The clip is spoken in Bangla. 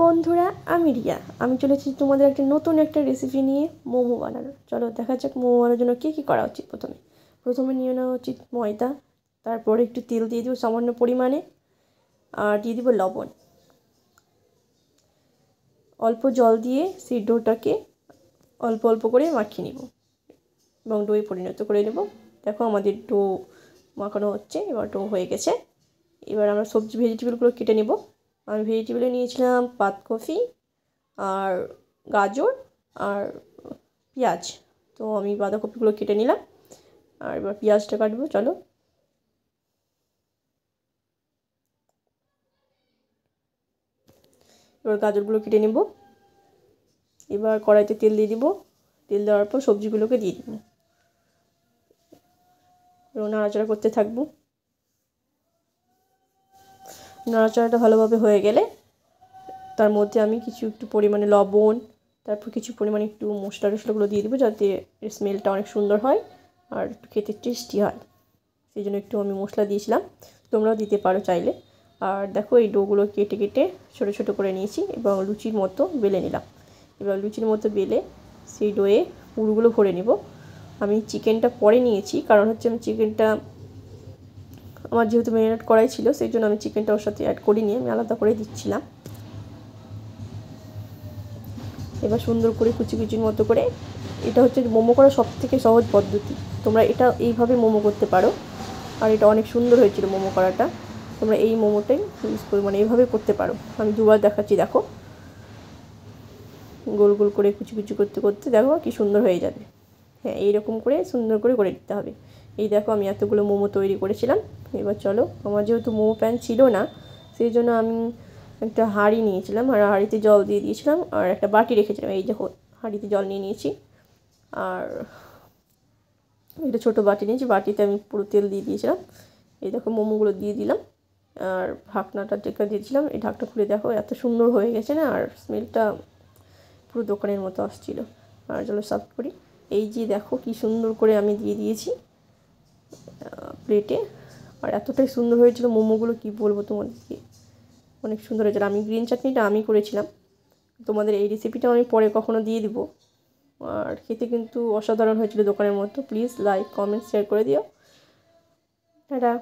বন্ধুরা, আমি রিয়া। আমি চলেছি তোমাদের নতুন একটা রেসিপি নিয়ে, মোমো বানানোর। চলো দেখা যাক মোমো বানানোর জন্য কী করা উচিত। প্রথমে নিয়ে নেওয়া উচিত ময়দা, তারপরে একটু তেল দিয়ে দেবো সামান্য পরিমাণে, আর দিয়ে দেবো লবণ। অল্প জল দিয়ে সেই ডোটাকে অল্প অল্প করে মাখিয়ে নেব এবং ডোয়ে পরিণত করে নেব। দেখো আমাদের ডো মাখানো হচ্ছে, এবার ডো হয়ে গেছে। এবার আমরা সবজি ভেজিটেবলগুলো কেটে নেব। আমি ভেজিটেবলে নিয়েছিলাম পাতাকপি আর গাজর আর পেঁয়াজ। তো আমি বাঁধাকপিগুলো কেটে নিলাম, আর এবার পেঁয়াজটা কাটবো। চলো, এবার গাজরগুলো কেটে নেব। এবার কড়াইতে তেল দিয়ে দিব। তেল দেওয়ার পর সবজিগুলোকে দিয়ে দিব, এবার নাড়াচাড়া করতে থাকবো। নাড়াচাড়াটা ভালোভাবে হয়ে গেলে তার মধ্যে আমি একটু পরিমাণে লবণ, তারপর কিছু পরিমাণে একটু মশলাগুলো দিয়ে দেবো, যাতে এর স্মেলটা অনেক সুন্দর হয় আর একটু খেতে টেস্টি হয়। সেই জন্য একটু আমি মশলা দিয়েছিলাম, তোমরাও দিতে পারো চাইলে। আর দেখো এই ডোগুলো কেটে কেটে ছোটো ছোটো করে নিয়েছি এবং লুচির মতো বেলে নিলাম। এবার লুচির মতো বেলে সেই ডোয়ে পুরগুলো ভরে নেব। আমি চিকেনটা পরে নিয়েছি, কারণ হচ্ছে আমি চিকেনটা আমার যেহেতু ম্যারিনেট করাই ছিল, সেই জন্য আমি চিকেনটা ওর সাথে অ্যাড করিনি, আমি আলাদা করে দিচ্ছিলাম। এবার সুন্দর করে কুচি কুচির মতো করে, এটা হচ্ছে মোমো করার সবথেকে সহজ পদ্ধতি। তোমরা এটা এইভাবে মোমো করতে পারো, আর এটা অনেক সুন্দর হয়েছিল মোমো করাটা। তোমরা এই মোমোটাই ইউজ করে এইভাবে করতে পারো। আমি দুবার দেখাচ্ছি, দেখো গোল গোল করে কুচি কুচি করতে করতে দেখো কি সুন্দর হয়ে যাবে। হ্যাঁ, এইরকম করে সুন্দর করে করে দিতে হবে। এই দেখো আমি এতগুলো মোমো তৈরি করেছিলাম। এবার চলো, আমার যেহেতু মোমো প্যান ছিল না, সেই জন্য আমি একটা হাঁড়ি নিয়েছিলাম, আর হাঁড়িতে জল দিয়ে দিয়েছিলাম, আর একটা বাটি রেখেছিলাম। এই দেখো হাঁড়িতে জল নিয়ে নিয়েছি, আর একটা ছোটো বাটি নিয়েছি, বাটিতে আমি পুরো তেল দিয়ে দিয়েছিলাম। এই দেখো মোমোগুলো দিয়ে দিলাম, আর ঢাকনাটা যেটা দিয়েছিলাম, এই ঢাকনা খুলে দেখো এত সুন্দর হয়ে গেছে না, আর স্মেলটা পুরো দোকানের মতো আসছিলো। আর চলো সার্ভ করি। এই যে দেখো কি সুন্দর করে আমি দিয়ে দিয়েছি প্লেটে, আর এতটাই সুন্দর হয়েছিল মোমোগুলো, কি বলবো তোমাদেরকে, অনেক সুন্দর হয়েছিল। আমি গ্রিন চাটনিটা আমি করেছিলাম, তোমাদের এই রেসিপিটা আমি পরে কখনো দিয়ে দিব। আর খেতে কিন্তু অসাধারণ হয়েছিল দোকানের মতো। প্লিজ লাইক, কমেন্ট, শেয়ার করে দিও। টাটা।